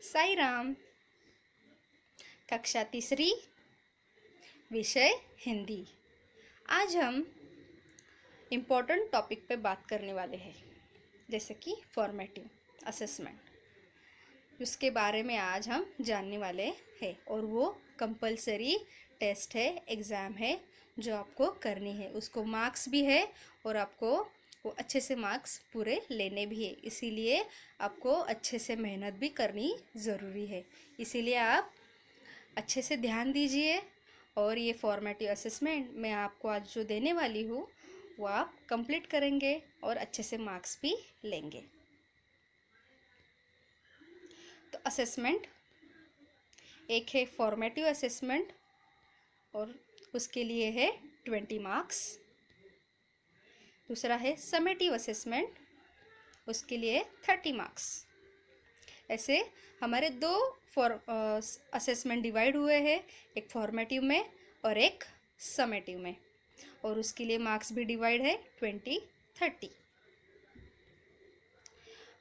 साई राम। कक्षा तीसरी, विषय हिंदी। आज हम इम्पोर्टेंट टॉपिक पे बात करने वाले हैं, जैसे कि फॉर्मेटिव असेसमेंट। उसके बारे में आज हम जानने वाले हैं और वो कंपलसरी टेस्ट है, एग्ज़ाम है जो आपको करनी है। उसको मार्क्स भी है और आपको वो अच्छे से मार्क्स पूरे लेने भी है, इसीलिए आपको अच्छे से मेहनत भी करनी ज़रूरी है। इसीलिए आप अच्छे से ध्यान दीजिए और ये फॉर्मेटिव असेसमेंट मैं आपको आज जो देने वाली हूँ वो आप कंप्लीट करेंगे और अच्छे से मार्क्स भी लेंगे। तो असेसमेंट एक है फॉर्मेटिव असेसमेंट और उसके लिए है 20 मार्क्स। दूसरा है समेटिव असेसमेंट, उसके लिए 30 मार्क्स। ऐसे हमारे दो असेसमेंट डिवाइड हुए हैं, एक फॉर्मेटिव में और एक समेटिव में, और उसके लिए मार्क्स भी डिवाइड है 20-30।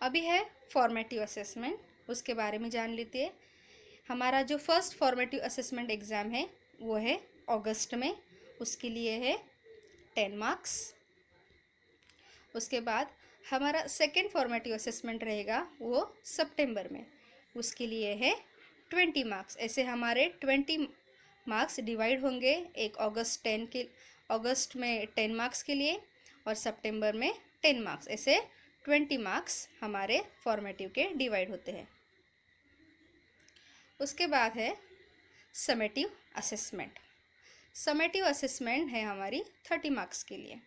अभी है फॉर्मेटिव असेसमेंट, उसके बारे में जान लेते हैं। हमारा जो फर्स्ट फॉर्मेटिव असेसमेंट एग्ज़ाम है वो है अगस्त में, उसके लिए है 10 मार्क्स। उसके बाद हमारा सेकेंड फॉर्मेटिव असेसमेंट रहेगा वो सितंबर में, उसके लिए है 20 मार्क्स। ऐसे हमारे 20 मार्क्स डिवाइड होंगे, एक अगस्त में 10 मार्क्स के लिए और सितंबर में 10 मार्क्स। ऐसे 20 मार्क्स हमारे फॉर्मेटिव के डिवाइड होते हैं। उसके बाद है समेटिव असेसमेंट। समेटिव असेसमेंट है हमारी 30 मार्क्स के लिए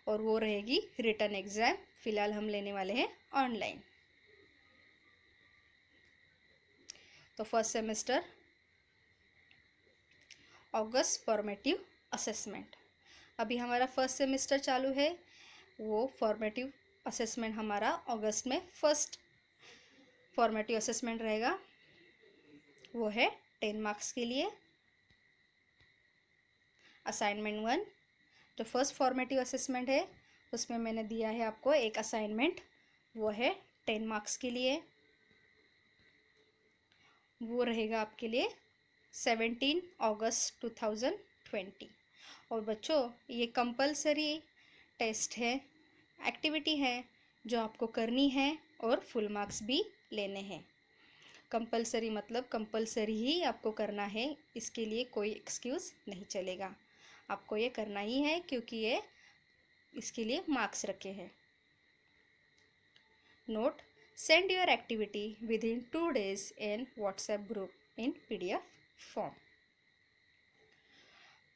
और वो रहेगी रिटन एग्ज़ाम। फिलहाल हम लेने वाले हैं ऑनलाइन। तो फर्स्ट सेमेस्टर अगस्त फॉर्मेटिव असेसमेंट। अभी हमारा फर्स्ट सेमेस्टर चालू है, वो फॉर्मेटिव असेसमेंट हमारा अगस्त में फर्स्ट फॉर्मेटिव असेसमेंट रहेगा, वो है 10 मार्क्स के लिए। असाइनमेंट 1 जो फर्स्ट फॉर्मेटिव असेसमेंट है उसमें मैंने दिया है आपको एक असाइनमेंट, वो है 10 मार्क्स के लिए। वो रहेगा आपके लिए 17 अगस्त 2020। और बच्चों ये कंपलसरी टेस्ट है, एक्टिविटी है जो आपको करनी है और फुल मार्क्स भी लेने हैं। कंपलसरी मतलब कंपलसरी ही आपको करना है, इसके लिए कोई एक्सक्यूज़ नहीं चलेगा, आपको ये करना ही है क्योंकि ये इसके लिए मार्क्स रखे हैं। Note, send your activity with in 2 days in WhatsApp group in PDF form.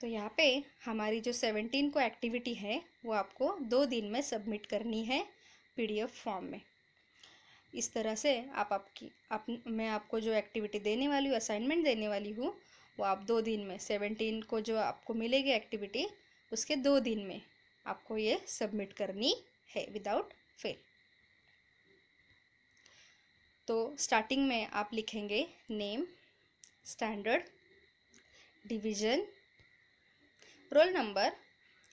तो यहाँ पे हमारी जो 17 को एक्टिविटी है वो आपको 2 दिन में सबमिट करनी है PDF फॉर्म में। इस तरह से मैं आपको जो एक्टिविटी देने वाली हूँ, असाइनमेंट देने वाली हूँ, वो आप 2 दिन में 17 को जो आपको मिलेगी एक्टिविटी उसके 2 दिन में आपको ये सबमिट करनी है विदाउट फेल। तो स्टार्टिंग में आप लिखेंगे name, standard, division, roll number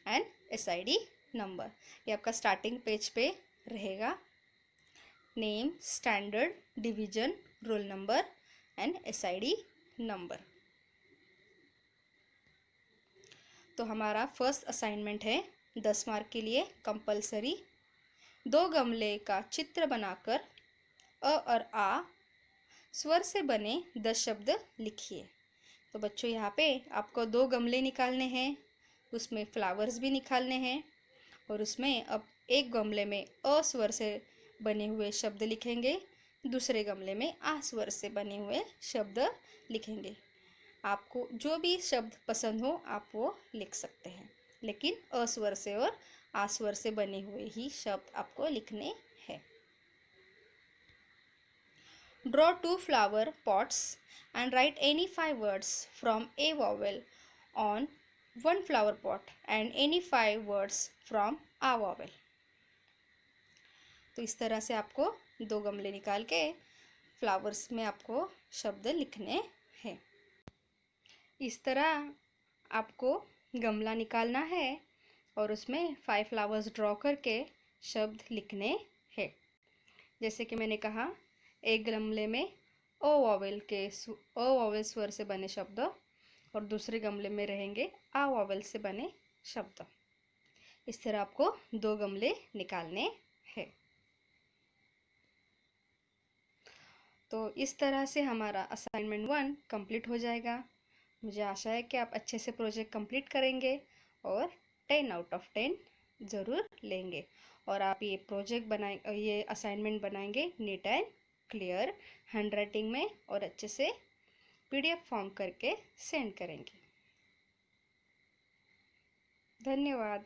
and SID number. ये आपका स्टार्टिंग पेज पे रहेगा, name, standard, division, roll number and SID number. तो हमारा फर्स्ट असाइनमेंट है 10 मार्क के लिए कंपलसरी। 2 गमले का चित्र बनाकर अ और आ स्वर से बने 10 शब्द लिखिए। तो बच्चों यहाँ पे आपको 2 गमले निकालने हैं, उसमें फ्लावर्स भी निकालने हैं और उसमें अब एक गमले में अ स्वर से बने हुए शब्द लिखेंगे, दूसरे गमले में आ स्वर से बने हुए शब्द लिखेंगे। आपको जो भी शब्द पसंद हो आप वो लिख सकते हैं, लेकिन अ स्वर से और आ स्वर से बने हुए ही शब्द आपको लिखने हैं। Draw 2 flower pots and write any 5 words from a vowel on one flower pot and any 5 words from a vowel। तो इस तरह से आपको 2 गमले निकाल के फ्लावर्स में आपको शब्द लिखने हैं। इस तरह आपको गमला निकालना है और उसमें 5 फ्लावर्स ड्रॉ करके शब्द लिखने हैं। जैसे कि मैंने कहा एक गमले में अ वॉवेल स्वर से बने शब्द और दूसरे गमले में रहेंगे आ वॉवेल से बने शब्द। इस तरह आपको 2 गमले निकालने हैं। तो इस तरह से हमारा असाइनमेंट 1 कंप्लीट हो जाएगा। मुझे आशा है कि आप अच्छे से प्रोजेक्ट कंप्लीट करेंगे और 10 आउट ऑफ 10 ज़रूर लेंगे। और आप ये असाइनमेंट बनाएंगे नीट एंड क्लियर हैंडराइटिंग में और अच्छे से PDF फॉर्म करके सेंड करेंगे। धन्यवाद।